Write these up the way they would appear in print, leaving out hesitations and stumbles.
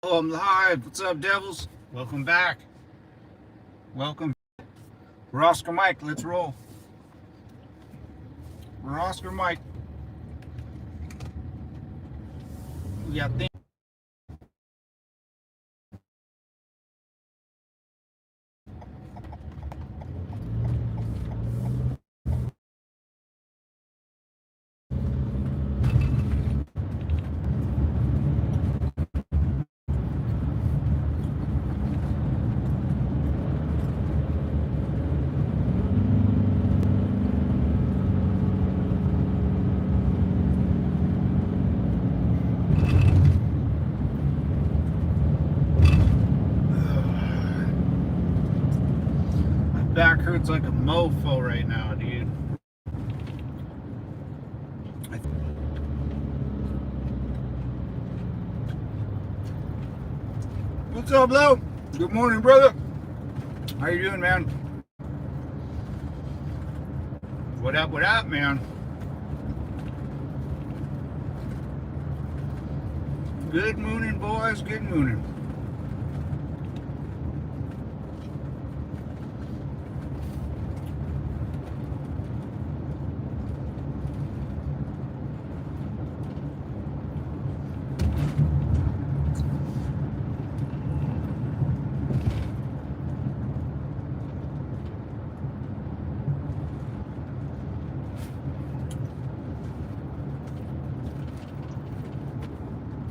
Oh, I'm live. What's up, devils? Welcome back. Welcome. We're Oscar Mike. Let's roll. We're Oscar Mike. We got things. My back hurts like a mofo right now, dude. What's up, Lo? Good morning, brother. How you doing, man? What up, man? Good mooning, boys. Good mooning.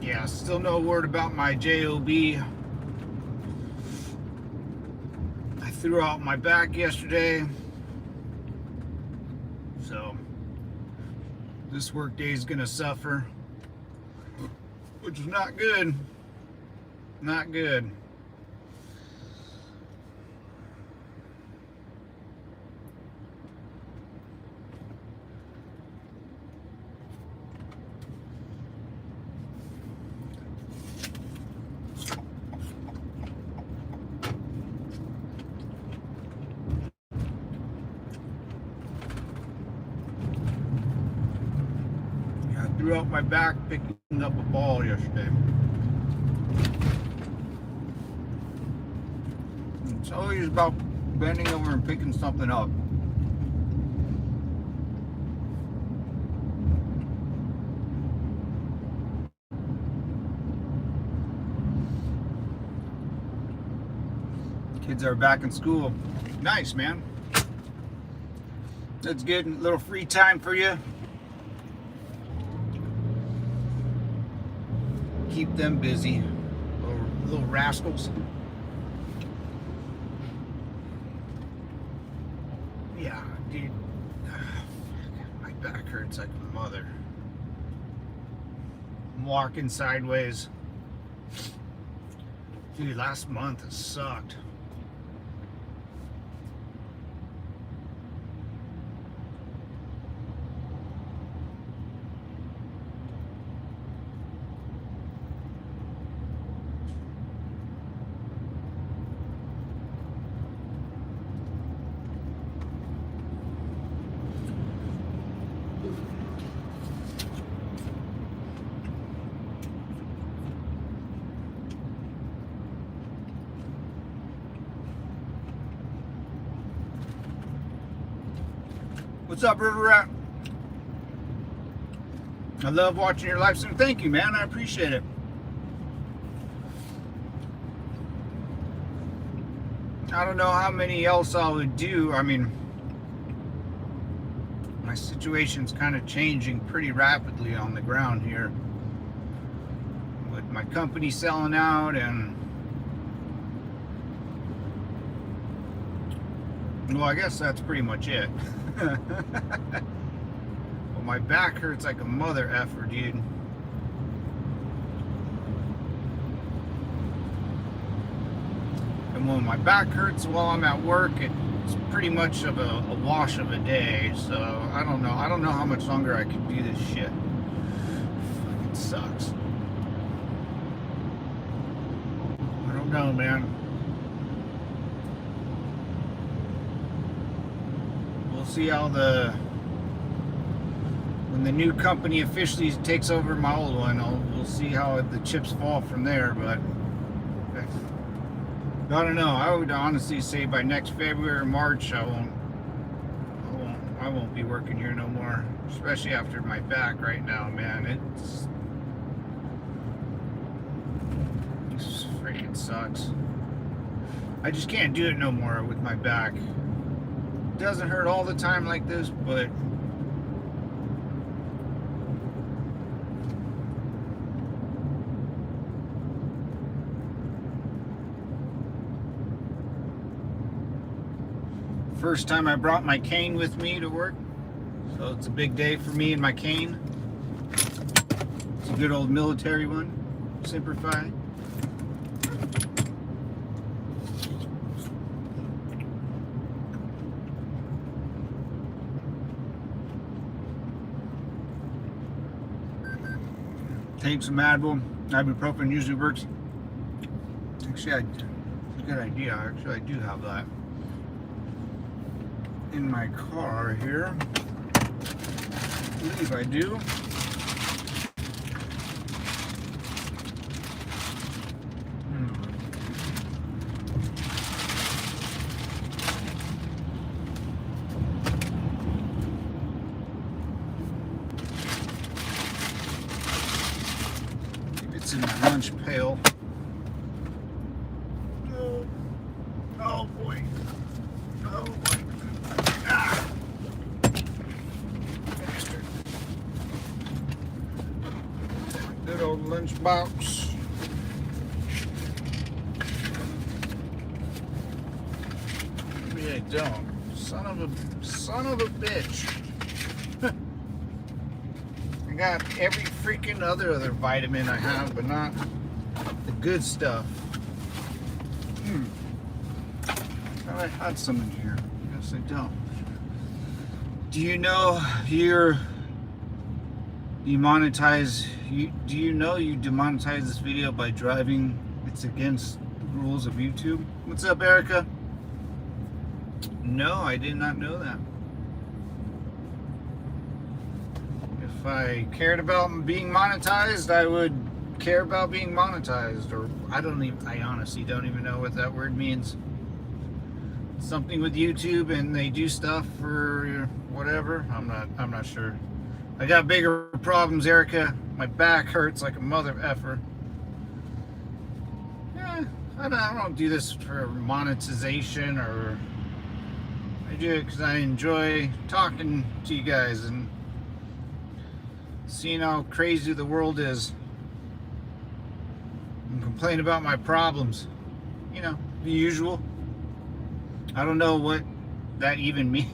Yeah, still no word about my job. I threw out my back yesterday, so this work day is gonna suffer, which is not good. Not good. Threw out my back picking up a ball yesterday. It's always about bending over and picking something up. Kids are back in school. Nice, man. That's good. A little free time for you. Keep them busy, little rascals. Yeah, dude, my back hurts like a mother. I'm walking sideways. Dude, last month it sucked. What's up, River Rat? I love watching your live stream. Thank you, man. I appreciate it. I don't know how many else I would do. I mean, my situation's kind of changing pretty rapidly on the ground here. With my company selling out and... well, I guess that's pretty much it. Well, my back hurts like a mother effer, dude. And when my back hurts while I'm at work, it's pretty much of a wash of a day. So I don't know. I don't know how much longer I can do this shit. It sucks. I don't know, man. We'll see how when when the new company officially takes over my old one, we'll see how the chips fall from there. But I don't know. I would honestly say by next February or March, I won't be working here no more. Especially after my back right now, man. It freaking sucks. I just can't do it no more with my back. It doesn't hurt all the time like this, but first time I brought my cane with me to work, so it's a big day for me and my cane. It's a good old military one, Semper Fi. Take some Advil. Ibuprofen usually works. Actually, it's a good idea. Actually, I do have that in my car here. I believe I do. It's in my lunch pail. Oh boy. Oh boy. Ah. Bastard. Good old lunch box. Maybe I don't. Son of a bitch. I got every freaking other vitamin I have, but not the good stuff. I had some in here. Yes, I don't. Do you know you're demonetized? Do you know you demonetize this video by driving? It's against the rules of YouTube. What's up, Erica? No, I did not know that. If I cared about being monetized, I would care about being monetized. Or I honestly don't even know what that word means. Something with YouTube and they do stuff for whatever. I'm not sure. I got bigger problems, Erica. My back hurts like a mother effer. Yeah, I don't do this for monetization, or I do it because I enjoy talking to you guys and seeing how crazy the world is and complain about my problems. You know, the usual. I don't know what that even means.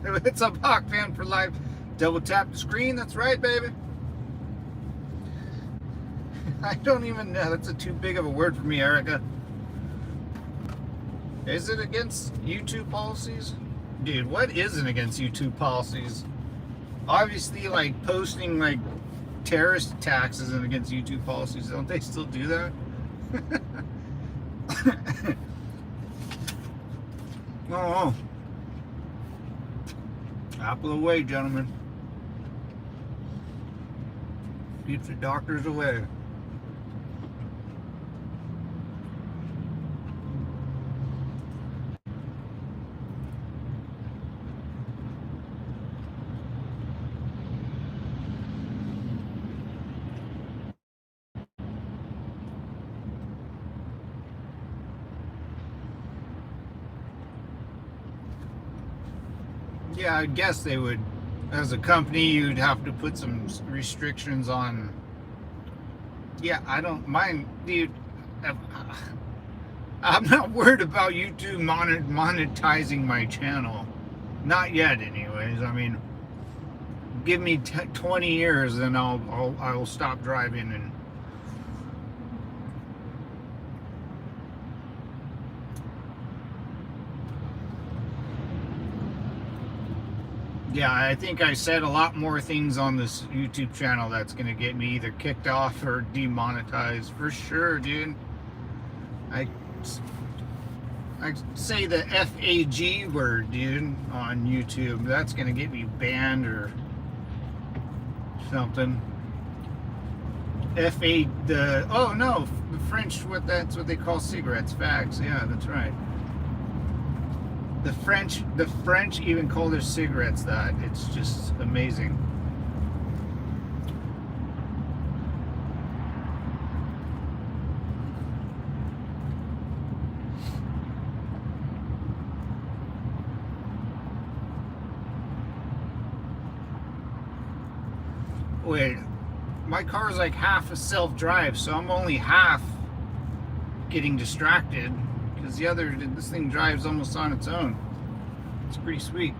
It's a Hawk fan for life. Double tap the screen. That's right, baby. I don't even know. That's too big of a word for me, Erica. Is it against YouTube policies? Dude, what isn't against YouTube policies? Obviously, like posting like terrorist attacks isn't against YouTube policies. Don't they still do that? Oh, apple away, gentlemen. Keep the doctors away. Yeah, I guess they would. As a company, you'd have to put some restrictions on. Yeah, I don't mind, dude. I'm not worried about YouTube monetizing my channel. Not yet, anyways. I mean, give me 20 years, and I'll stop driving and. Yeah, I think I said a lot more things on this YouTube channel that's going to get me either kicked off or demonetized. For sure, dude. I say the FAG word, dude, on YouTube. That's gonna get me banned or something. Oh no, the French, that's what they call cigarettes, fags. Yeah, that's right. The French even call their cigarettes that. It's just amazing. Wait, my car's like half a self-drive, so I'm only half getting distracted because this thing drives almost on its own. It's pretty sweet.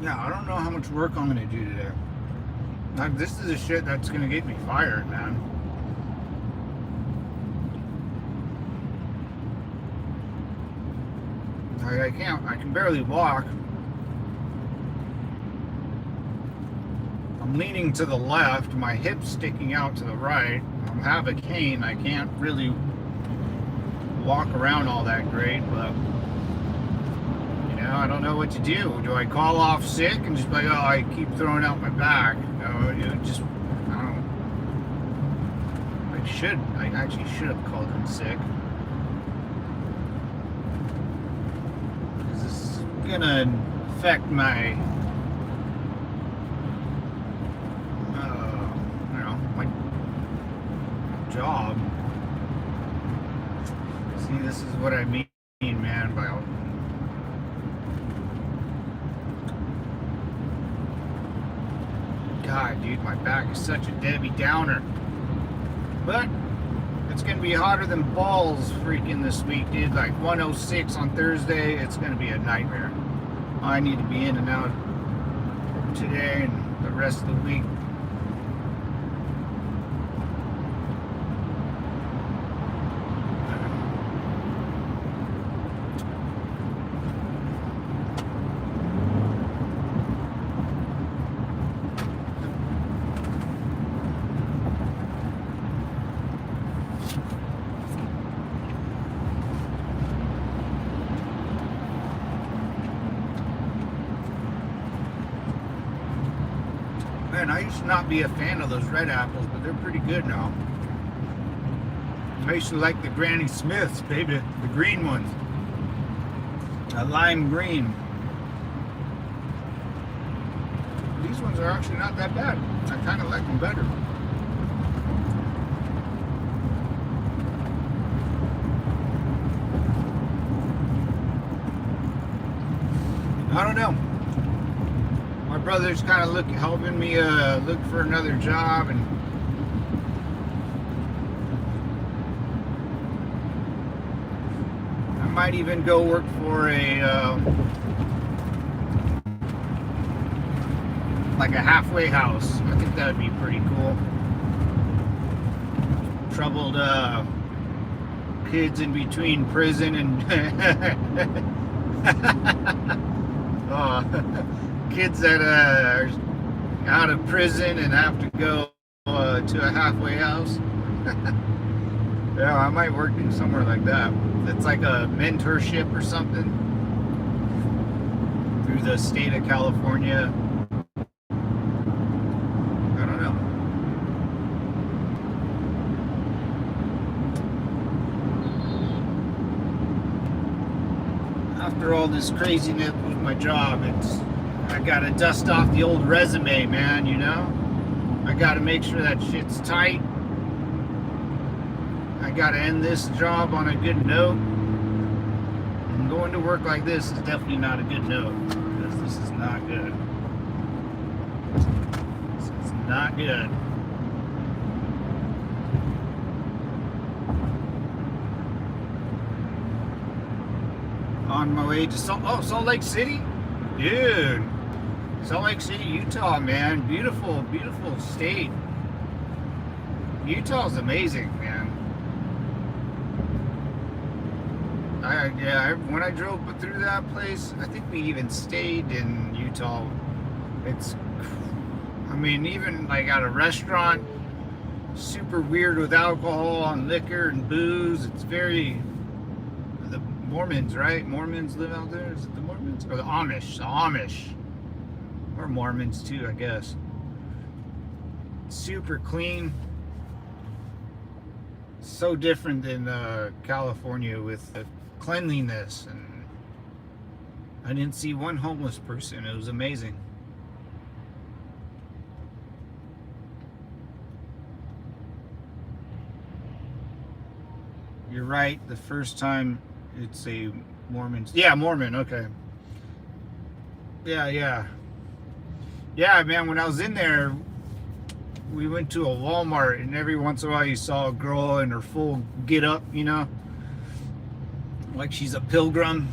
Yeah, I don't know how much work I'm gonna do today. Like, this is the shit that's gonna get me fired, man. I can barely walk. I'm leaning to the left, my hip's sticking out to the right. I have a cane, I can't really walk around all that great, but you know, I don't know what to do. Do I call off sick and just be like, oh, I keep throwing out my back? I don't. I actually should have called in sick. Gonna affect my my job. See, this is what I mean, man, by God, dude, my back is such a Debbie Downer. But it's gonna be hotter than balls freaking this week, dude. Like 106 on Thursday. It's gonna be a nightmare. I need to be in and out today and the rest of the week. Man, I used to not be a fan of those red apples, but they're pretty good now. I used to like the Granny Smiths, baby, the green ones. A lime green. These ones are actually not that bad. I kind of like them better. I don't know. My brother's kind of helping me look for another job, and I might even go work for like a halfway house. I think that would be pretty cool. Troubled kids in between prison and kids that are out of prison and have to go to a halfway house. Yeah, I might work in somewhere like that. It's like a mentorship or something through the state of California. I don't know. After all this craziness with my job, I gotta dust off the old resume, man, you know? I gotta make sure that shit's tight. I gotta end this job on a good note. And going to work like this is definitely not a good note, because this is not good. This is not good. On my way to Salt Lake City? Dude. Salt Lake City, Utah, man. Beautiful, beautiful state. Utah's amazing, man. When I drove through that place, I think we even stayed in Utah. mean, even like at a restaurant, super weird with alcohol and liquor and booze. It's very, the Mormons, right? Mormons live out there. Is it the Mormons or the Amish? The Amish, or Mormons too, I guess. Super clean. So different than California with the cleanliness, and I didn't see one homeless person. It was amazing. You're right. The first time it's a Mormon. Yeah, Mormon. Okay. Yeah, man. When I was in there, we went to a Walmart, and every once in a while you saw a girl in her full get up, you know, like she's a pilgrim.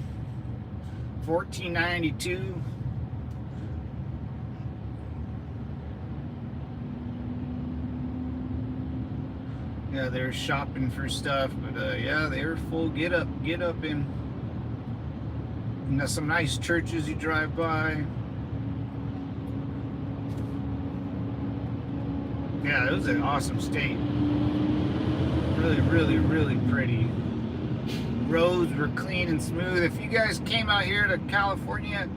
$14.92. Yeah, they're shopping for stuff, but yeah, they were full get up in. And there's some nice churches you drive by. Yeah, it was an awesome state. Really, really, really pretty. Roads were clean and smooth. If you guys came out here to California,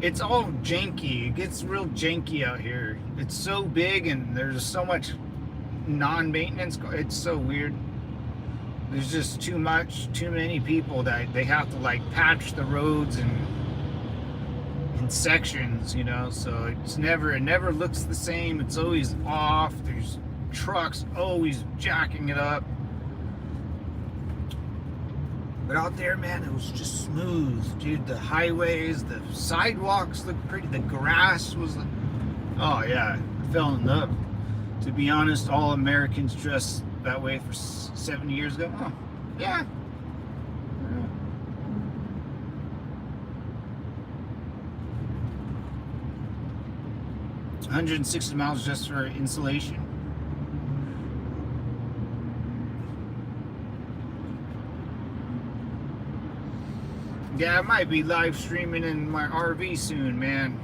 it's all janky. It gets real janky out here. It's so big and there's so much non-maintenance. It's so weird. There's just too many people that they have to like patch the roads and in sections, you know, so it never looks the same. It's always off. There's trucks always jacking it up. But out there, man, it was just smooth, dude. The highways, the sidewalks looked pretty. The grass was, oh yeah, I fell in love. To be honest, all Americans dress that way for 70 years ago. Oh, yeah. 160 miles just for insulation. Yeah, I might be live streaming in my RV soon, man.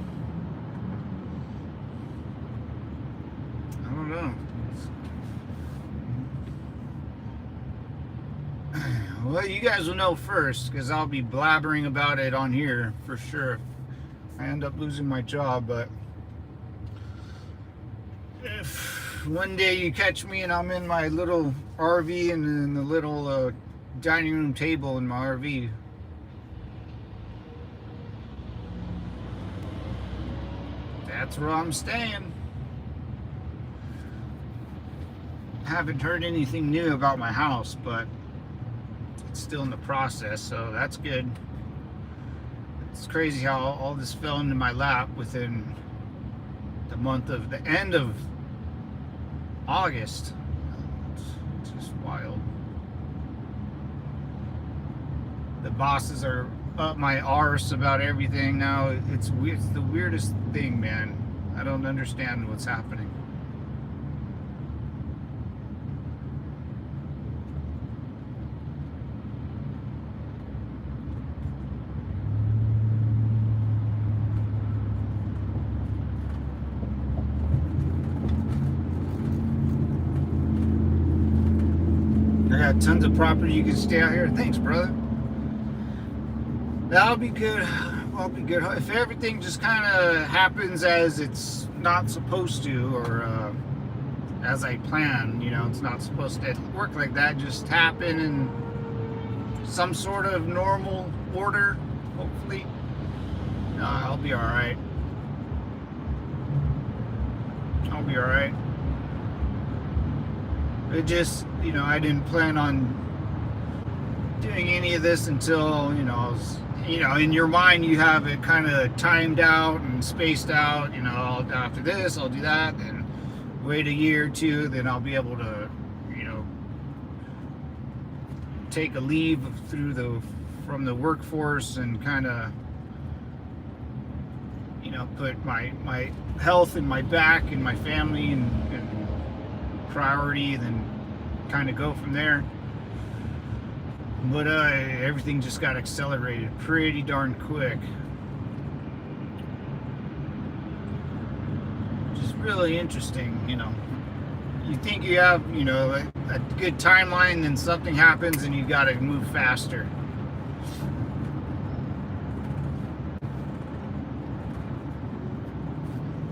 I don't know. Well, you guys will know first, because I'll be blabbering about it on here for sure. I end up losing my job, but if one day you catch me and I'm in my little RV and in the little dining room table in my RV, that's where I'm staying. Haven't heard anything new about my house, but it's still in the process, so that's good. It's crazy how all this fell into my lap within the end of August. It's just wild. The bosses are up my arse about everything now. It's the weirdest thing, man. I don't understand what's happening. I got tons of property. You can stay out here. Thanks, brother. That'll be good. I'll be good. If everything just kind of happens as it's not supposed to, or as I plan, you know, it's not supposed to work like that. Just happen in some sort of normal order, hopefully. I'll be all right. I'll be all right. It just, you know, I didn't plan on doing any of this until, you know, in your mind you have it kind of timed out and spaced out. You know, after this I'll do that, then wait a year or two, then I'll be able to, you know, take a leave from the workforce and kind of, you know, put my health and my back and my family and priority, then kind of go from there. But everything just got accelerated pretty darn quick. Which is really interesting, you know. You think you have, you know, a good timeline, then something happens and you got to move faster.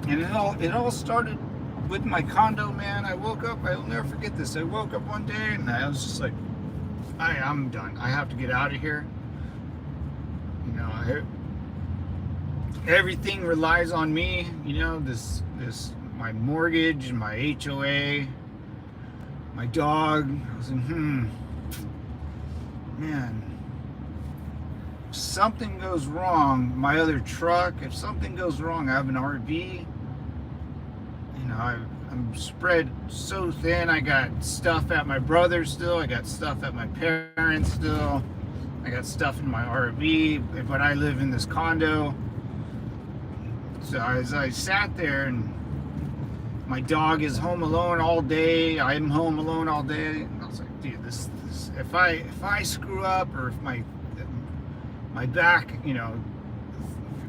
And it all started with my condo, man. I woke up, I'll never forget this. I woke up one day and I was just like, I'm done. I have to get out of here. You know, everything relies on me, you know, my mortgage, my HOA, my dog. I was like, man, if something goes wrong, my other truck, if something goes wrong, I have an RV. You know, I'm spread so thin. I got stuff at my brother's still. I got stuff at my parents still. I got stuff in my RV, but I live in this condo. So as I sat there, and my dog is home alone all day, I'm home alone all day, and I was like, dude, this if I screw up, or if my back, you know,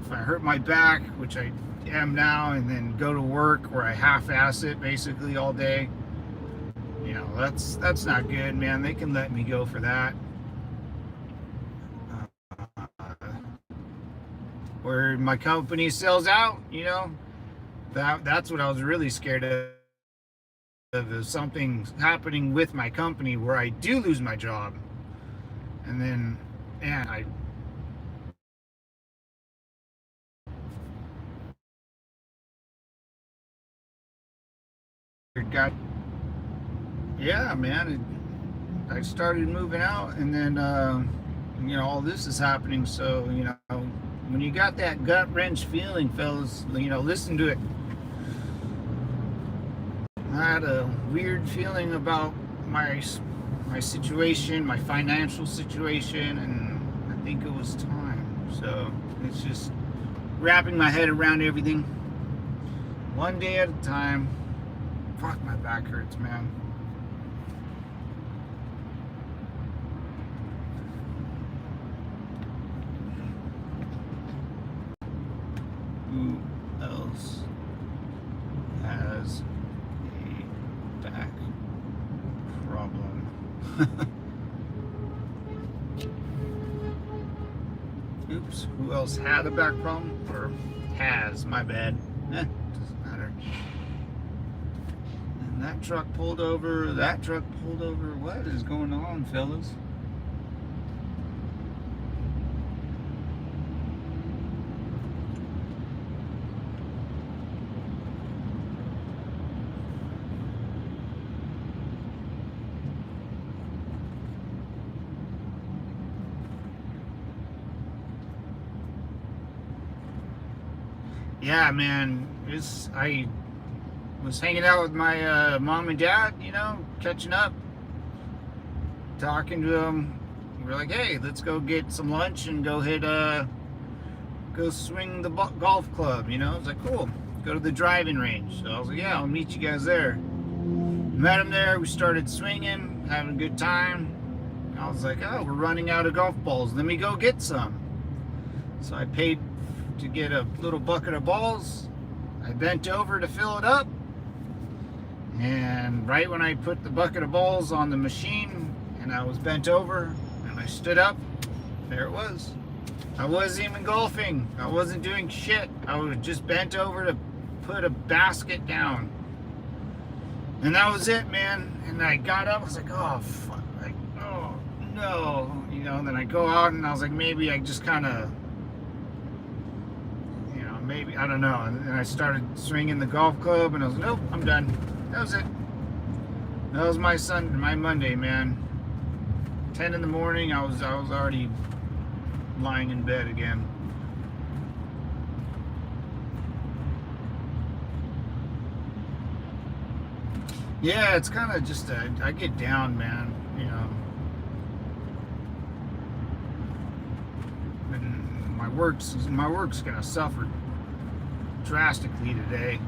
if I hurt my back, which I am now, and then go to work where I half-ass it basically all day, you know, that's not good, man. They can let me go for that. Where my company sells out, you know, that's what I was really scared of something happening with my company where I do lose my job. And then, man, I got, yeah, man, I started moving out, and then, you know, all this is happening. So, you know, when you got that gut wrench feeling, fellas, you know, listen to it. I had a weird feeling about my situation, my financial situation, and I think it was time. So it's just wrapping my head around everything, one day at a time. Fuck, my back hurts, man. Who else has a back problem? Oops, who else had a back problem? Or has, my bad. Doesn't matter. And that truck pulled over, that truck pulled over. What is going on, fellas? Yeah, man, I was hanging out with my mom and dad, you know, catching up, talking to them. We're like, hey, let's go get some lunch and go swing the golf club, you know. It's like, cool, go to the driving range. So I was like, yeah, I'll meet you guys there. Met them there, we started swinging, having a good time. I was like, oh, we're running out of golf balls, let me go get some. So I paid to get a little bucket of balls. I bent over to fill it up, and right when I put the bucket of balls on the machine and I was bent over and I stood up, there it was. I wasn't even golfing, I wasn't doing shit, I was just bent over to put a basket down, and that was it, man. And I got up, I was like, oh fuck, like, oh no, you know. And then I go out and I was like, maybe I just kind of, maybe, I don't know. And I started swinging the golf club, and I was like, nope, I'm done. That was it. That was my Monday, man. 10 in the morning, I was already lying in bed again. Yeah, it's kind of just I get down, man, you know. And my work's gonna suffer drastically today.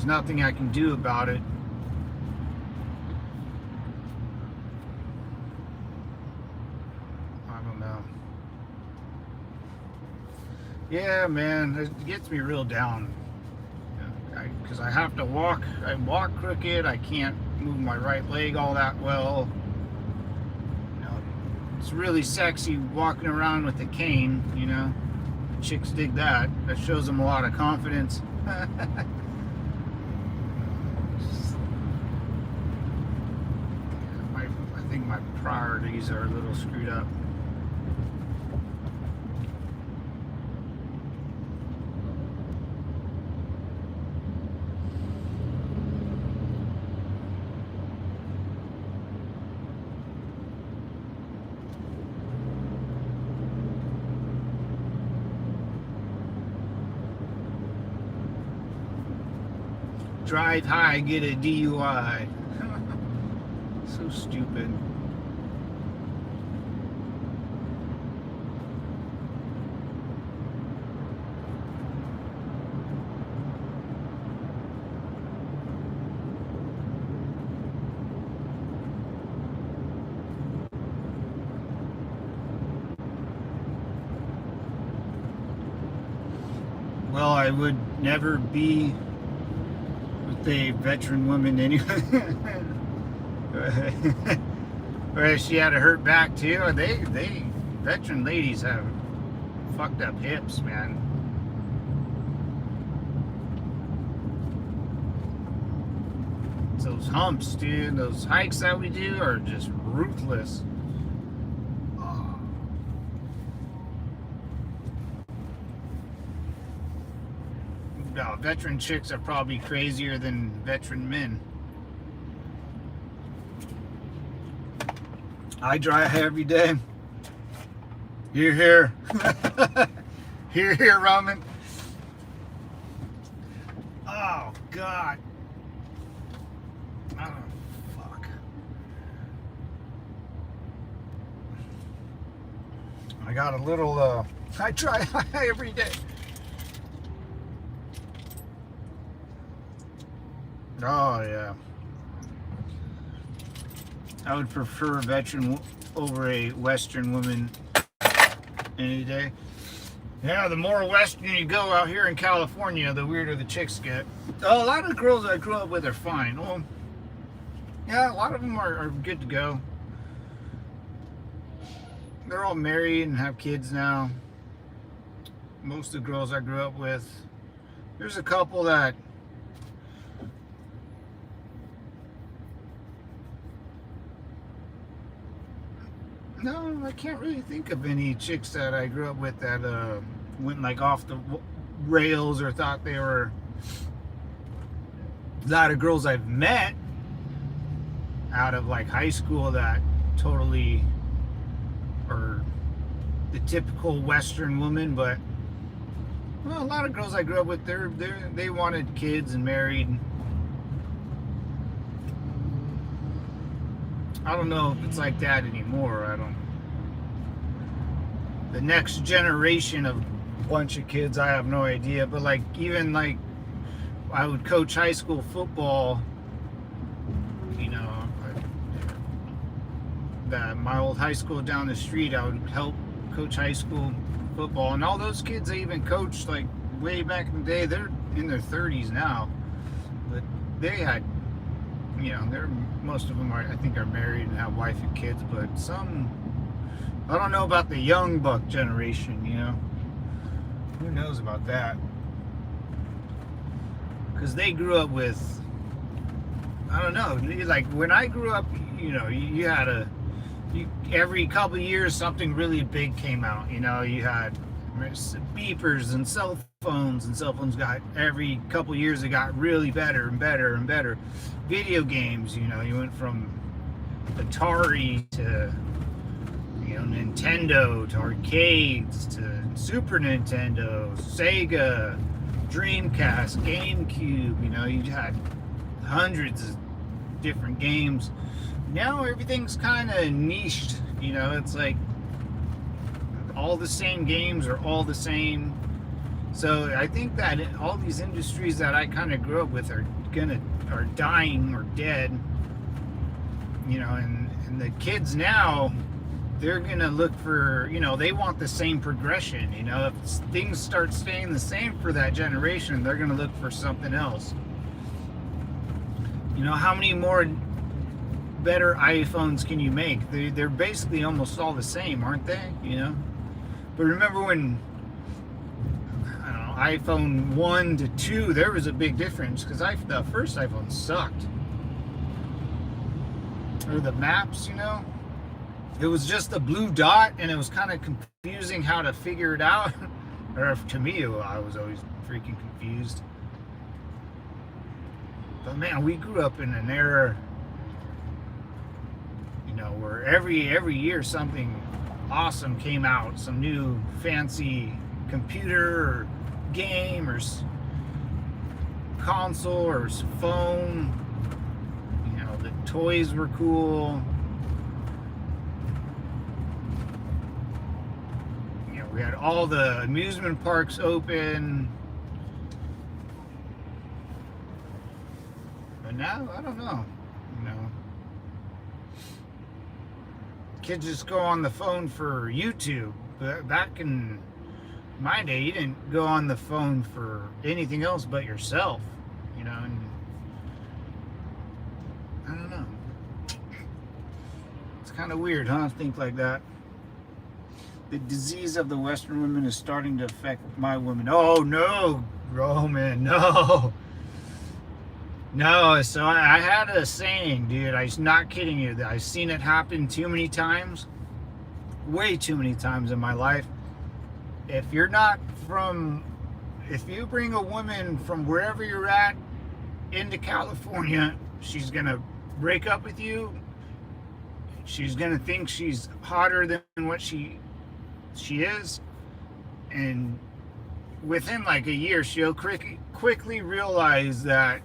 There's nothing I can do about it. I don't know. Yeah, man, it gets me real down. Because I have to walk. I walk crooked. I can't move my right leg all that well. You know, it's really sexy walking around with a cane. You know, chicks dig that. That shows them a lot of confidence. I think my priorities are a little screwed up. Drive high, get a DUI. So stupid. Well, I would never be with a veteran woman anyway. Or she had a hurt back too. They veteran ladies have fucked up hips, man. Those humps, dude. Those hikes that we do are just ruthless. No, veteran chicks are probably crazier than veteran men. I drive every day. You're here. You're here, Roman. Oh, God. Oh, fuck. I got a little, I try every day. Oh, yeah. I would prefer a veteran over a Western woman any day. Yeah, the more Western you go out here in California, the weirder the chicks get. Oh, a lot of the girls I grew up with are fine. Well, yeah, a lot of them are good to go. They're all married and have kids now. Most of the girls I grew up with. There's a couple that no, I can't really think of any chicks that I grew up with that went like off the rails or thought they were. A lot of girls I've met out of like high school that totally are the typical Western woman, but well, a lot of girls I grew up with, they wanted kids and married. I don't know if it's like that anymore. I don't. The next generation of bunch of kids, I have no idea. But like even like I would coach high school football. You know, my old high school down the street, I would help coach high school football, and all those kids I even coached like way back in the day. They're in their 30s now, but they had. You know, most of them are, I think, are married and have wife and kids, but some, I don't know about the young buck generation, you know. Who knows about that? Because they grew up with, I don't know, like when I grew up, you know, you had every couple of years something really big came out, you know, you had beepers and cell phones got, every couple years it got really better and better and better. Video games, you know, you went from Atari to, you know, Nintendo to arcades to Super Nintendo, Sega, Dreamcast, GameCube, you know, you had hundreds of different games. Now everything's kind of niched, you know, it's like all the same games are all the same. So I think that all these industries that I kind of grew up with are dying or dead, and the kids now, they're gonna look for, they want the same progression. If things start staying the same for that generation, they're gonna look for something else. How many more better iPhones can you make? They're basically almost all the same, aren't they? But remember when, I don't know, iPhone 1 to 2, there was a big difference, because the first iPhone sucked. Or the maps, it was just a blue dot, and it was kind of confusing how to figure it out. Or to me, I was always freaking confused. But man, we grew up in an era, where every year something awesome came out, some new fancy computer or game or console or phone. The toys were cool. We had all the amusement parks open. But now, I don't know. Kids just go on the phone for YouTube. But back in my day, you didn't go on the phone for anything else but yourself. And I don't know. It's kind of weird, huh? Think like that. The disease of the Western women is starting to affect my women. Oh no, Roman, no. No, so I had a saying, dude. I'm not kidding you. I've seen it happen too many times. Way too many times in my life. If you bring a woman from wherever you're at into California, she's gonna break up with you. She's gonna think she's hotter than what she is, and within like a year, she'll quickly realize that,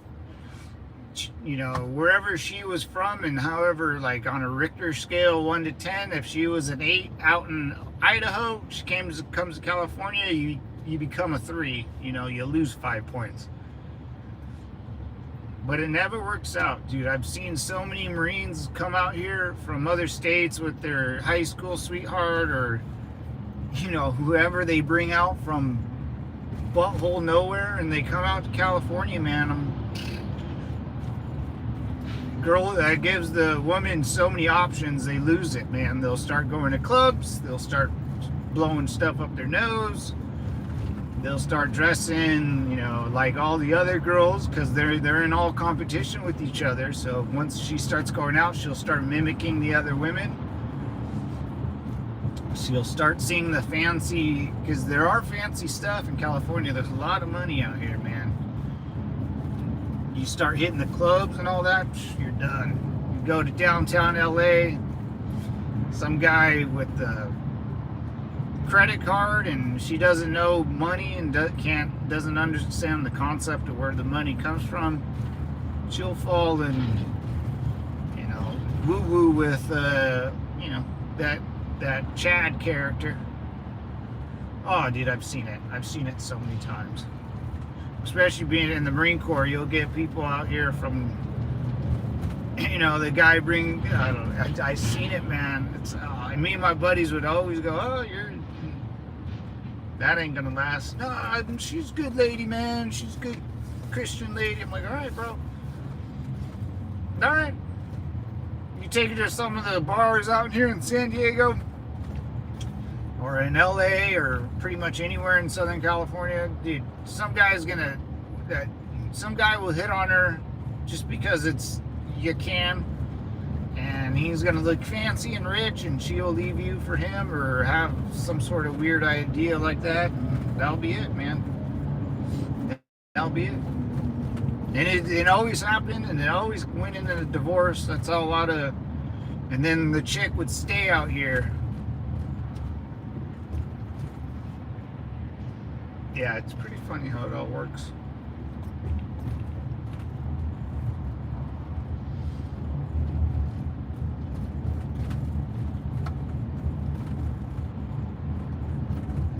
wherever she was from, and however, like on a Richter scale 1 to 10, if she was an 8 out in Idaho, she comes to California, you become a 3. You lose 5 points. But it never works out, dude. I've seen so many Marines come out here from other states with their high school sweetheart, or whoever they bring out from butthole nowhere, and they come out to California, man. Girl that gives the woman so many options, they lose it, man. They'll start going to clubs, they'll start blowing stuff up their nose, they'll start dressing, like all the other girls, because they're in all competition with each other. So once she starts going out, she'll start mimicking the other women. She'll start seeing the fancy, because there are fancy stuff in California. There's a lot of money out here, man. You start hitting the clubs and all that, you're done. You go to downtown LA, some guy with the credit card, and she doesn't know money and doesn't understand the concept of where the money comes from. She'll fall in, woo-woo with, that Chad character. Oh, dude, I've seen it. I've seen it so many times. Especially being in the Marine Corps, you'll get people out here from, the guy I've seen it, man. Me and my buddies would always go, oh, that ain't gonna last. No, she's a good lady, man. She's a good Christian lady. I'm like, all right, bro. All right. You take her to some of the bars out here in San Diego, or in LA, or pretty much anywhere in Southern California, dude, some guy will hit on her just because you can, and he's gonna look fancy and rich, and she'll leave you for him, or have some sort of weird idea like that, and that'll be it, man. That'll be it. And it always happened, and it always went into a divorce. That's how a lot of, and then the chick would stay out here. Yeah, it's pretty funny how it all works.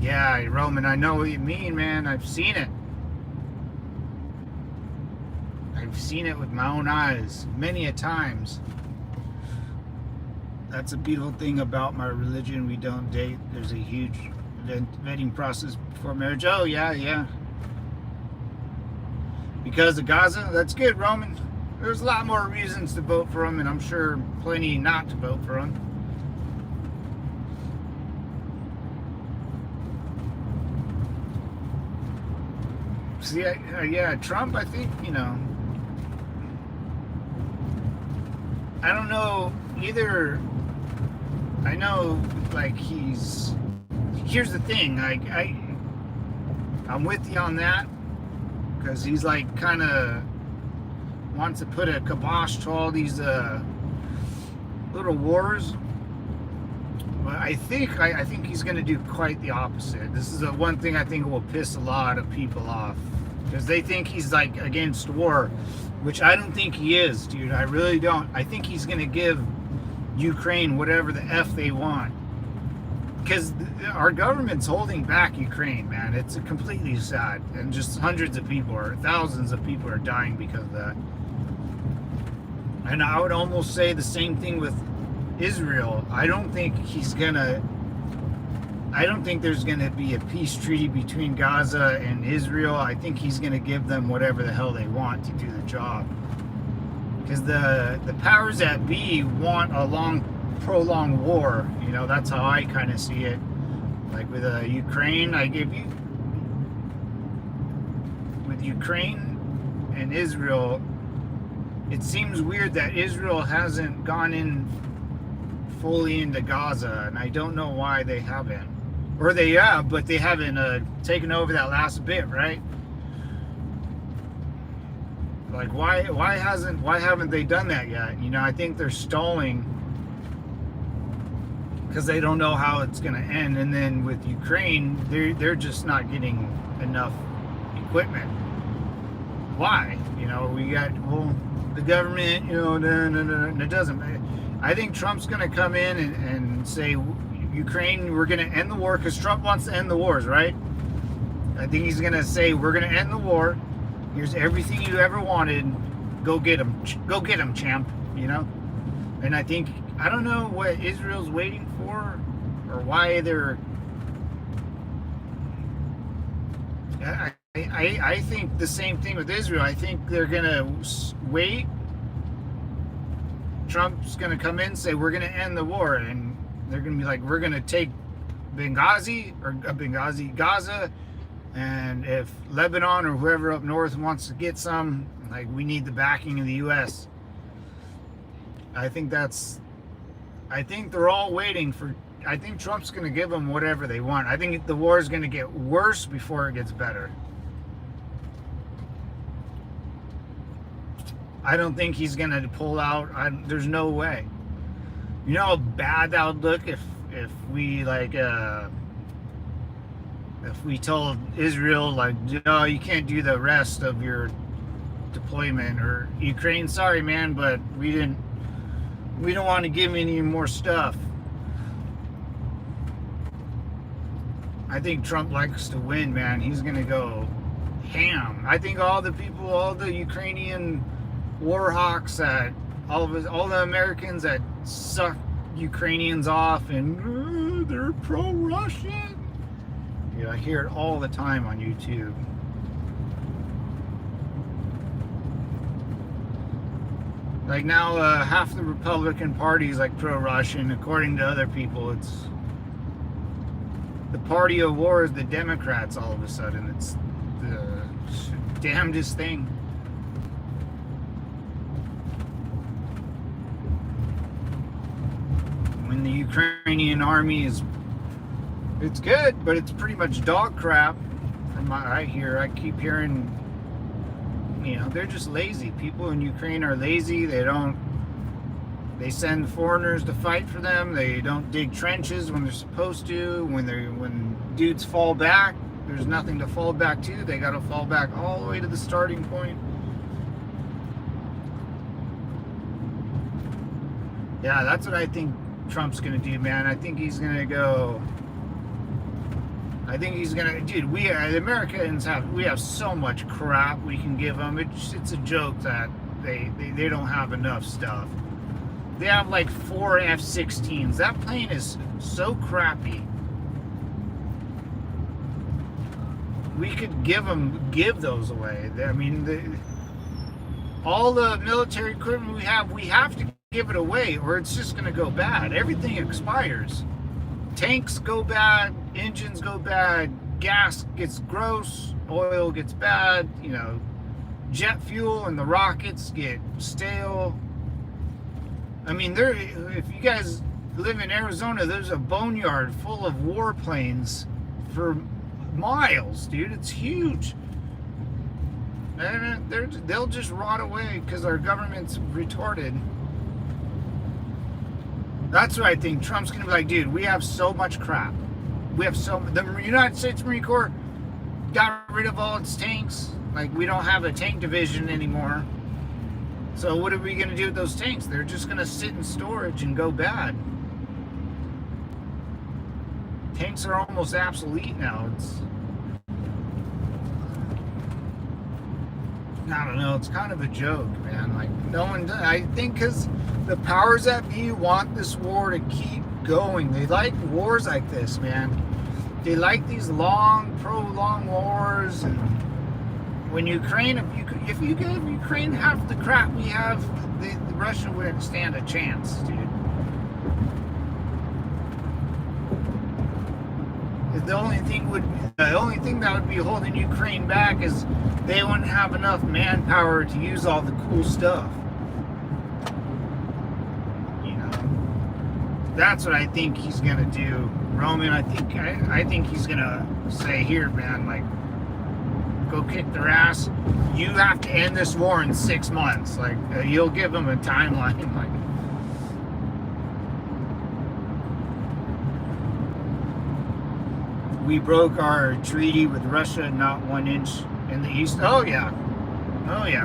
Yeah, Roman, I know what you mean, man. I've seen it. I've seen it with my own eyes many a times. That's a beautiful thing about my religion. We don't date. There's a huge vetting process before marriage. Oh, yeah, yeah. Because of Gaza? That's good, Roman. There's a lot more reasons to vote for him, and I'm sure plenty not to vote for him. See, yeah, Trump, I think, I don't know either. I know, like, here's the thing, I'm with you on that, because he's like kind of wants to put a kibosh to all these little wars. But I think he's going to do quite the opposite. This is the one thing I think will piss a lot of people off, because they think he's like against war, which I don't think he is, dude. I really don't. I think he's going to give Ukraine whatever the F they want, because our government's holding back Ukraine, man. It's completely sad, and just hundreds of people or thousands of people are dying because of that. And I would almost say the same thing with Israel. I don't think there's gonna be a peace treaty between Gaza and Israel. I think he's gonna give them whatever the hell they want to do the job, because the powers that be want a prolonged war. That's how I kind of see it. Like with Ukraine, with Ukraine and Israel, it seems weird that Israel hasn't gone in fully into Gaza, and I don't know why they haven't. Or they have, but they haven't taken over that last bit, right? Like, why haven't they done that yet? I think they're stalling because they don't know how it's going to end. And then with Ukraine, they're just not getting enough equipment. Why? We got the government. It doesn't. I think Trump's going to come in and say, Ukraine, we're going to end the war, because Trump wants to end the wars, right? I think he's going to say, we're going to end the war. Here's everything you ever wanted. Go get him. Go get him, champ. And I don't know what Israel's waiting for, or why they're. I think the same thing with Israel. I think they're gonna wait. Trump's gonna come in and say, we're gonna end the war, and they're gonna be like, we're gonna take Gaza, and if Lebanon or whoever up north wants to get some, like, we need the backing of the U.S. I think they're all waiting for. I think Trump's going to give them whatever they want. I think the war is going to get worse before it gets better. I don't think he's going to pull out. There's no way. You know how bad that would look if we if we told Israel, like, no, you can't do the rest of your deployment, or Ukraine, sorry man, but we don't want to give any more stuff. I think Trump likes to win, man. He's gonna go ham. I think all the Ukrainian war hawks, all the Americans that suck Ukrainians off and they're pro-Russian. I hear it all the time on YouTube. Like now, half the Republican Party is like pro-Russian. According to other people, it's the party of war is the Democrats. All of a sudden, it's the damnedest thing. When the Ukrainian army it's good, but it's pretty much dog crap. From what I hear, I keep hearing. They're just lazy. People in Ukraine are lazy. They send foreigners to fight for them. They don't dig trenches when they're supposed to. When dudes fall back, there's nothing to fall back to. They got to fall back all the way to the starting point. Yeah, that's what I think Trump's going to do, man. I think he's going to go I think he's gonna, dude. We the Americans have so much crap we can give them. It's a joke that they don't have enough stuff. They have like 4 F-16s. That plane is so crappy. We could give those away. I mean, all the military equipment we have to give it away, or it's just going to go bad. Everything expires. Tanks go bad, engines go bad, gas gets gross, oil gets bad, you know, jet fuel and the rockets get stale. I mean, if you guys live in Arizona, there's a boneyard full of warplanes for miles, dude. It's huge. And they'll just rot away because our government's retarded. That's what I think. Trump's gonna be like, dude, we have so much crap. The United States Marine Corps got rid of all its tanks. Like, we don't have a tank division anymore. So what are we gonna do with those tanks? They're just gonna sit in storage and go bad. Tanks are almost obsolete now. I don't know, it's kind of a joke, man. Like, no one, I think because the powers that be want this war to keep going. They like wars like this, man. They like these long, prolonged wars. And when Ukraine, if you give Ukraine half the crap we have, the Russia wouldn't stand a chance, dude. The only thing that would be holding Ukraine back is they wouldn't have enough manpower to use all the cool stuff. You know, that's what I think he's gonna do, Roman. I think he's gonna say, here, man, like, go kick their ass. You have to end this war in 6 months. Like, you'll give them a timeline, like. We broke our treaty with Russia, not 1 inch in the east. Oh yeah,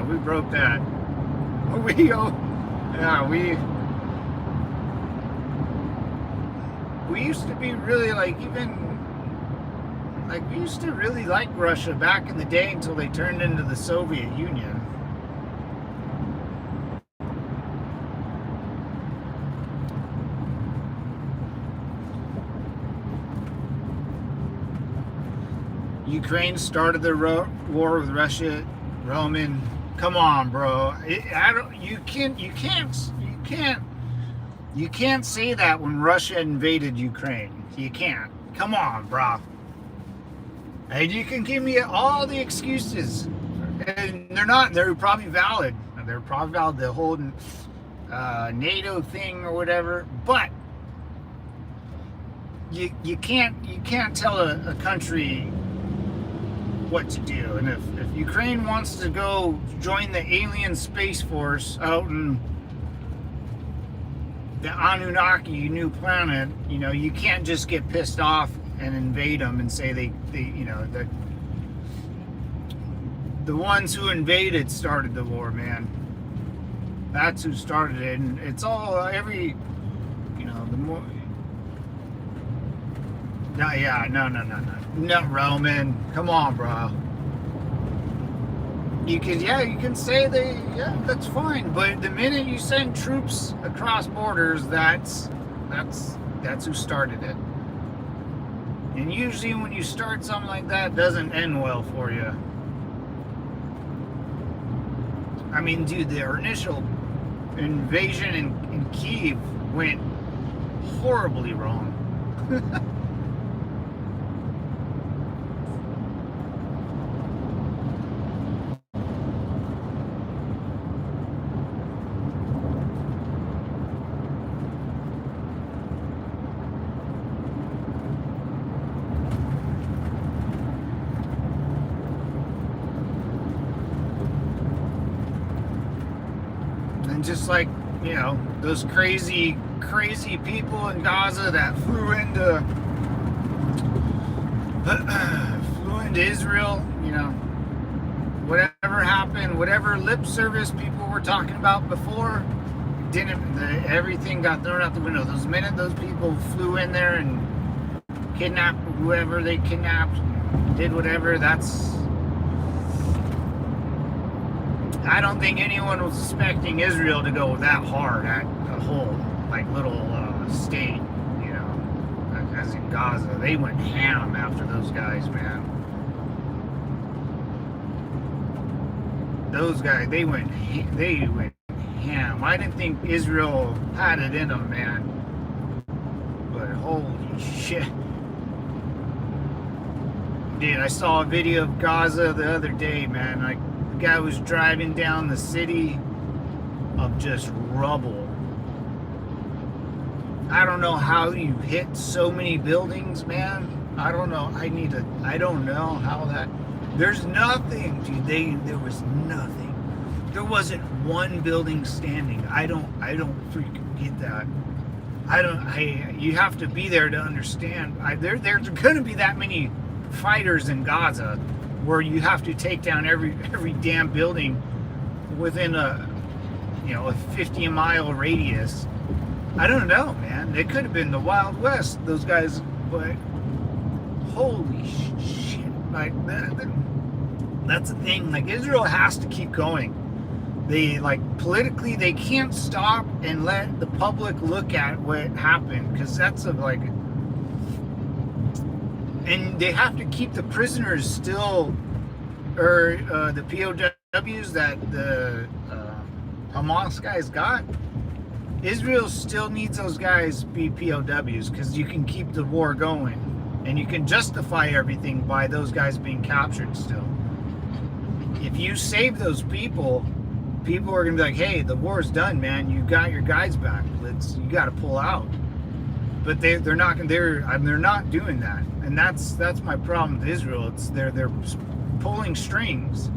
we broke that. We used to be really we used to really like Russia back in the day until they turned into the Soviet Union. Ukraine started the war with Russia. Roman, come on, bro. You can't say that when Russia invaded Ukraine. You can't. Come on, bro. And you can give me all the excuses, and they're probably valid. They're probably valid. The whole NATO thing or whatever, but you can't tell a country what to do. And if Ukraine wants to go join the alien space force out in the Anunnaki new planet, you know, you can't just get pissed off and invade them and say they you know, that the ones who invaded started the war, man. That's who started it. And it's all you know, the more. No, Roman. Come on, bro. You can say that's fine. But the minute you send troops across borders, that's who started it. And usually when you start something like that, it doesn't end well for you. I mean, dude, their initial invasion in Kyiv went horribly wrong. Just like, you know, those crazy people in Gaza that flew into Israel, you know, whatever happened, whatever lip service people were talking about before, everything got thrown out the window. Those people flew in there and kidnapped whoever they kidnapped, did whatever. I don't think anyone was expecting Israel to go that hard at a whole, like, little state, you know, as in Gaza. They went ham after those guys, man. Those guys, they went ham. I didn't think Israel had it in them, man. But holy shit. Dude, I saw a video of Gaza the other day, man. Like, the guy was driving down the city of just rubble. I don't know how you hit so many buildings, man. I don't know. I don't know how that. There's nothing, dude. There was nothing. There wasn't one building standing. I don't freaking get that. You have to be there to understand. There's going to be that many fighters in Gaza where you have to take down every damn building within a 50-mile radius. I don't know, man. It could have been the Wild West, those guys, but holy shit. Like, that's the thing. Like, Israel has to keep going. They, like, politically, they can't stop and let the public look at what happened, because that's and they have to keep the prisoners still, or the POWs that the Hamas guys got. Israel still needs those guys to be POWs, because you can keep the war going, and you can justify everything by those guys being captured still. If you save those people are gonna be like, hey, the war's done, man. You got your guys back. You got to pull out. But they're not doing that, and that's my problem with Israel. It's they're pulling strings.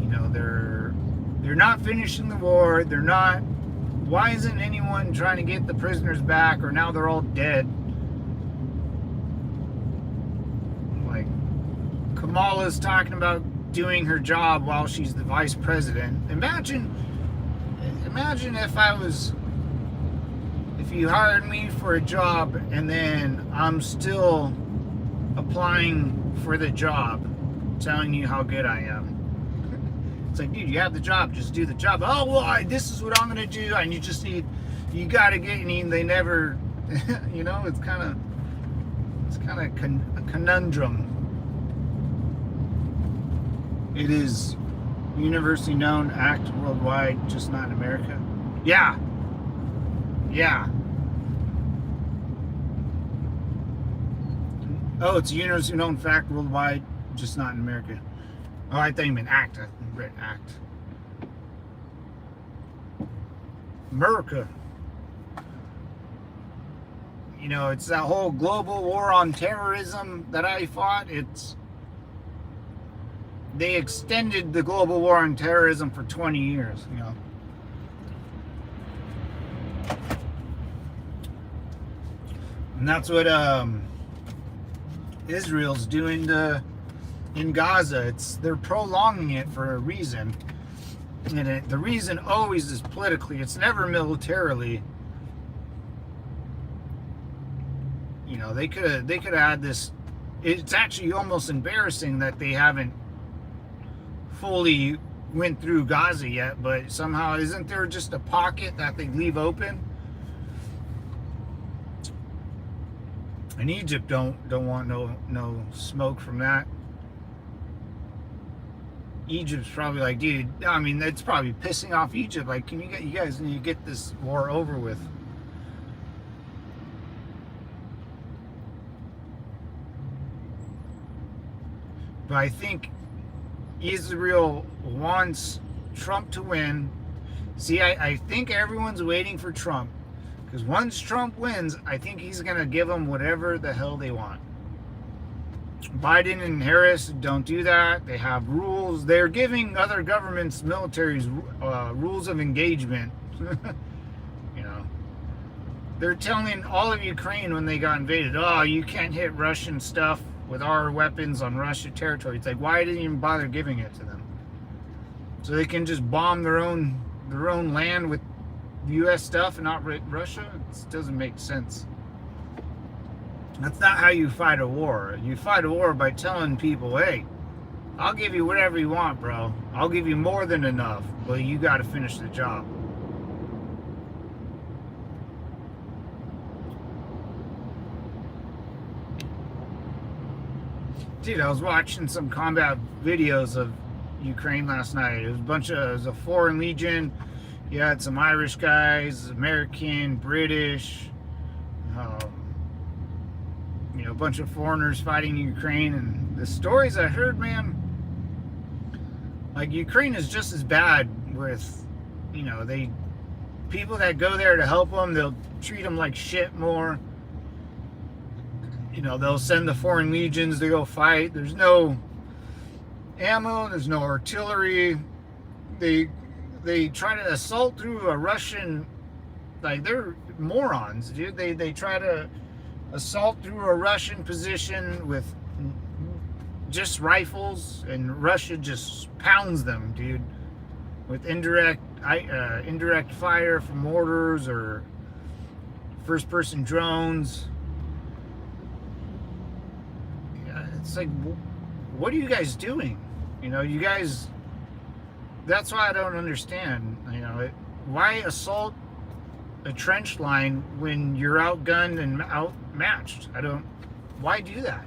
You know, they're not finishing the war. They're not. Why isn't anyone trying to get the prisoners back? Or now they're all dead. Like, Kamala's talking about doing her job while she's the vice president. Imagine if you hired me for a job and then I'm still applying for the job, telling you how good I am. It's like, dude, you have the job, just do the job. Oh, well, this is what I'm gonna do, and you gotta get, and they never, you know, it's kind of a conundrum. It is universally known act worldwide, just not in America. Yeah. Oh, it's a universally known fact worldwide, just not in America. Oh, I thought you meant act. I read act. America. You know, it's that whole global war on terrorism that I fought. They extended the global war on terrorism for 20 years, you know. And that's what Israel's doing in Gaza. They're prolonging it for a reason. And the reason always is politically. It's never militarily. You know, they could have had this. It's actually almost embarrassing that they haven't fully went through Gaza yet, but somehow isn't there just a pocket that they leave open? And Egypt don't want no smoke from that. Egypt's probably like, dude, I mean, it's probably pissing off Egypt. Like, you guys need to get this war over with. But I think Israel wants Trump to win. See, I think everyone's waiting for Trump. Because once Trump wins, I think he's going to give them whatever the hell they want. Biden and Harris don't do that. They have rules. They're giving other governments, militaries, rules of engagement. You know, they're telling all of Ukraine when they got invaded, oh, you can't hit Russian stuff with our weapons on Russian territory. It's like, why didn't you even bother giving it to them? So they can just bomb their own land with U.S. stuff and not Russia? It doesn't make sense. That's not how you fight a war. You fight a war by telling people, hey, I'll give you whatever you want, bro. I'll give you more than enough, but you got to finish the job. Dude, I was watching some combat videos of Ukraine last night. It was a foreign legion. You had some Irish guys, American, British, a bunch of foreigners fighting Ukraine. And the stories I heard, man, like Ukraine is just as bad with, people that go there to help them, they'll treat them like shit more. They'll send the foreign legions to go fight. There's no ammo, there's no artillery. They try to assault through a Russian, like, they're morons, dude. They try to assault through a Russian position with just rifles, and Russia just pounds them, dude, with indirect fire from mortars or first-person drones. It's like, what are you guys doing? You guys, that's why I don't understand, why assault a trench line when you're outgunned and outmatched? Why do that?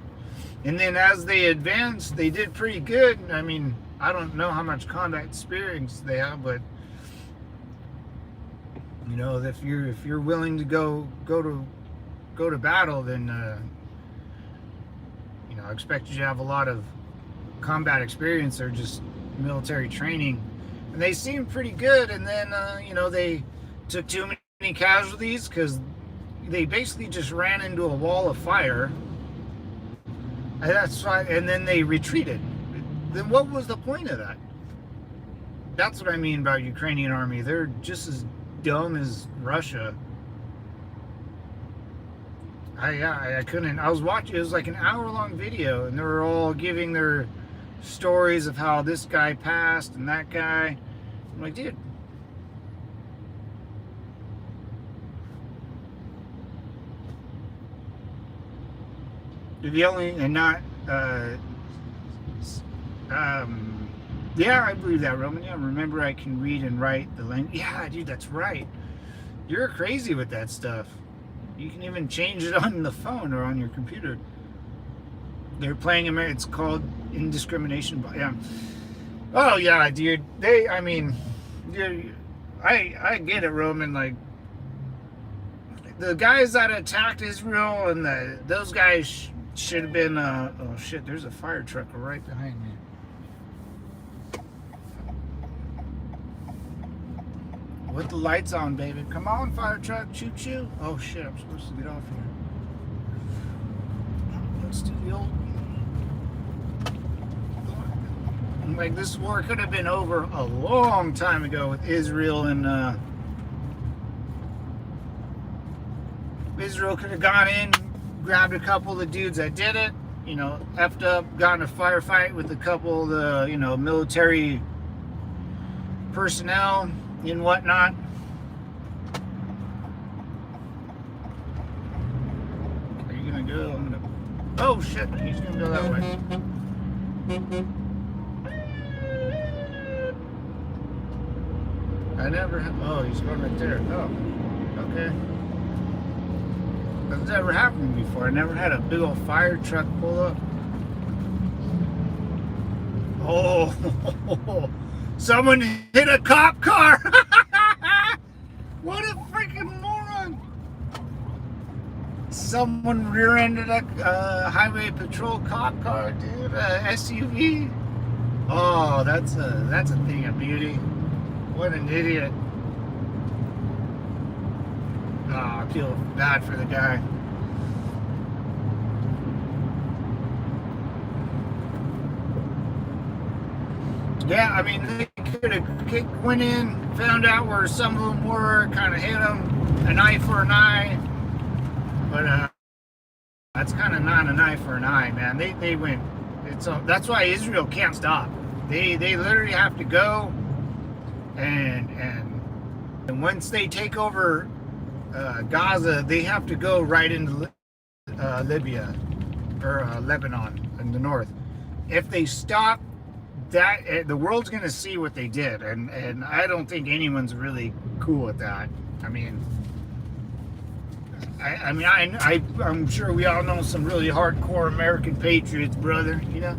And then as they advanced, they did pretty good. I mean, I don't know how much combat experience they have, but if you're willing to go to battle, then I expect you to have a lot of combat experience or just military training. And they seemed pretty good. And then, they took too many casualties because they basically just ran into a wall of fire. And that's why. And then they retreated. Then what was the point of that? That's what I mean about Ukrainian army. They're just as dumb as Russia. I couldn't. I was watching. It was like an hour-long video, and they were all giving their stories of how this guy passed and that guy. I'm like, dude. Yeah, I believe that, Roman. Yeah, remember I can read and write the language. Yeah, dude, that's right. You're crazy with that stuff. You can even change it on the phone or on your computer. They're playing it's called indiscrimination. Yeah. Oh yeah, dude. I get it, Roman. Like, the guys that attacked Israel and those guys should have been. Oh shit! There's a fire truck right behind me. With the lights on, baby. Come on, fire truck. Choo choo. Oh shit! I'm supposed to get off here. Let's do the old. Like, this war could have been over a long time ago with Israel, and Israel could have gone in, grabbed a couple of the dudes that did it, effed up, got in a firefight with a couple of the, military personnel and whatnot. Are you gonna go? I'm gonna. Oh shit! He's gonna go that way. Oh, he's going right there. Oh, okay. That's never happened before. I never had a big old fire truck pull up. Oh, someone hit a cop car. What a freaking moron. Someone rear-ended a highway patrol cop car, dude. SUV. Oh, that's a thing of beauty. What an idiot. Oh, I feel bad for the guy. Yeah, I mean, they could have went in, found out where some of them were, kind of hit them, an eye for an eye. But that's kind of not an eye for an eye, man. They went. That's why Israel can't stop. They literally have to go. And once they take over Gaza, they have to go right into Libya or Lebanon in the north. If they stop that, the world's going to see what they did, and I don't think anyone's really cool with that. I mean, I'm sure we all know some really hardcore American patriots, brother, you know.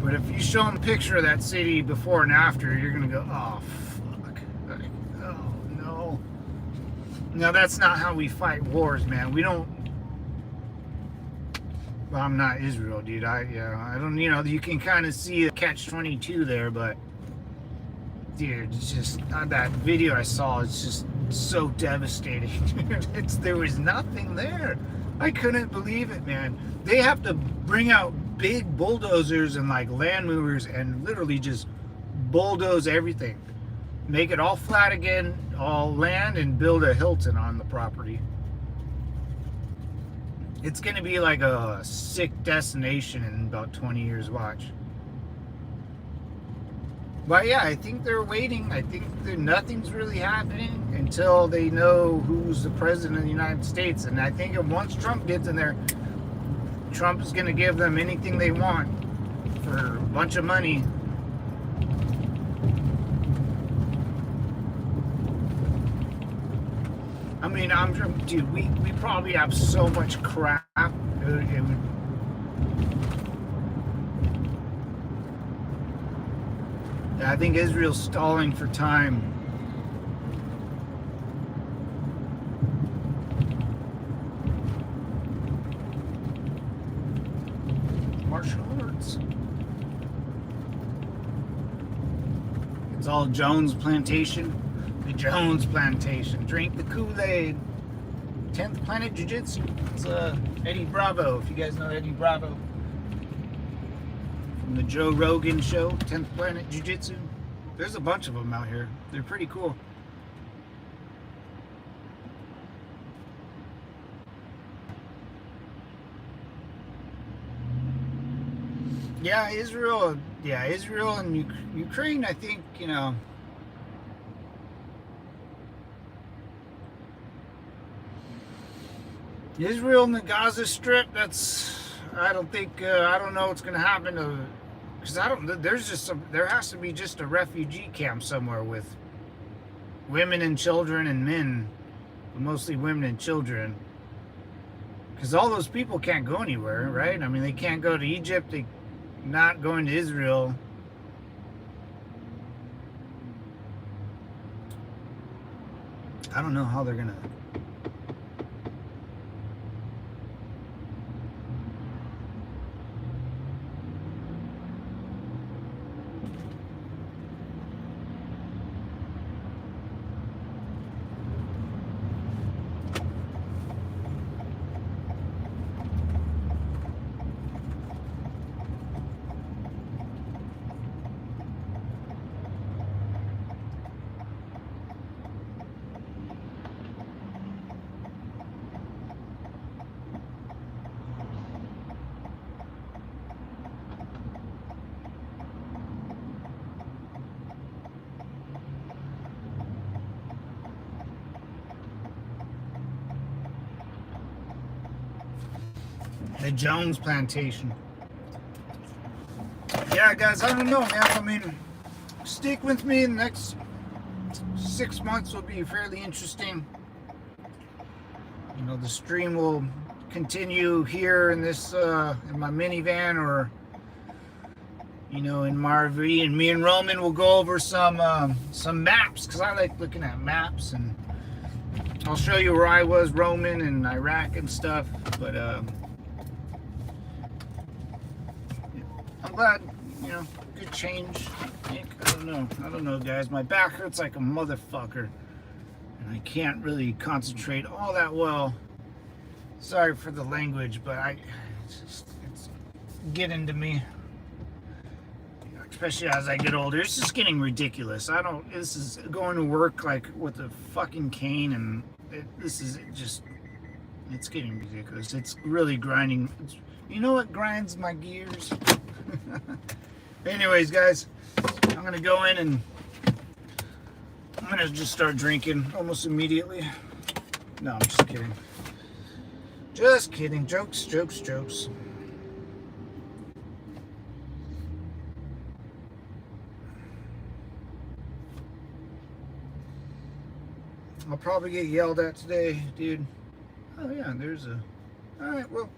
But if you show them a picture of that city before and after, you're gonna go, oh fuck, like, oh no. No, that's not how we fight wars, man. We don't. Well, I'm not Israel, dude. I don't. You know, you can kind of see a catch-22 there, but dude, it's just that video I saw. It's just so devastating. There was nothing there. I couldn't believe it, man. They have to bring out big bulldozers and like land movers and literally just bulldoze everything, make it all flat again, all land, and build a Hilton on the property. It's gonna be like a sick destination in about 20 years. Watch. But yeah, I think they're waiting. I think nothing's really happening until they know who's the president of the United States. And I think once Trump gets in there, Trump is going to give them anything they want for a bunch of money. I mean, dude, we probably have so much crap. It would, I think Israel's stalling for time. Martial arts. It's all Jones Plantation. The Jones Plantation. Drink the Kool-Aid. 10th Planet Jiu-Jitsu. It's Eddie Bravo, if you guys know Eddie Bravo. From the Joe Rogan show, 10th Planet Jiu-Jitsu. There's a bunch of them out here. They're pretty cool. Yeah, Israel and Ukraine, I think, you know, Israel and the Gaza Strip, I don't know what's going to happen to, because there has to be just a refugee camp somewhere with women and children and men, but mostly women and children, because all those people can't go anywhere, right? I mean, they can't go to Egypt, they're not going to Israel. I don't know how they're going to. The Jones Plantation. Yeah, guys, I don't know, man. I mean, stick with me. The next 6 months will be fairly interesting. You know, the stream will continue here in this, in my minivan, or, you know, in my RV, and me and Roman will go over some maps, because I like looking at maps, and I'll show you where I was, Roman, and Iraq and stuff, but, I'm glad, you know, good change. I don't know, guys. My back hurts like a motherfucker, and I can't really concentrate all that well. Sorry for the language, but it's getting to me. Especially as I get older, it's just getting ridiculous. This is going to work like with a fucking cane, and it's getting ridiculous. It's really grinding. You know what grinds my gears? Anyways, guys, I'm gonna go in and I'm gonna just start drinking almost immediately. No, I'm just kidding. Just kidding. Jokes, jokes, jokes. I'll probably get yelled at today, dude. Oh yeah, there's a... Alright, well,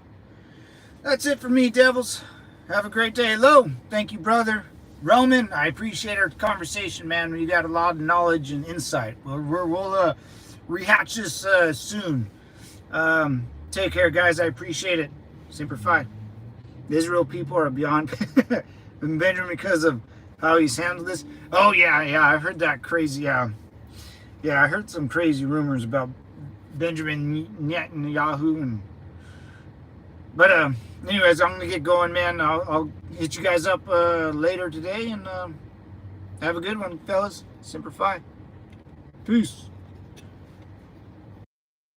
that's it for me, devils. Have a great day. Hello. Thank you, brother. Roman, I appreciate our conversation, man. You got a lot of knowledge and insight. We'll rehatch this soon. Take care, guys. I appreciate it. Semper Fi. The Israel people are beyond Benjamin because of how he's handled this. Oh, yeah, I've heard that crazy... yeah, I heard some crazy rumors about Benjamin Netanyahu. But anyways, I'm going to get going, man. I'll hit you guys up later today. And have a good one, fellas. Semper Fi. Peace.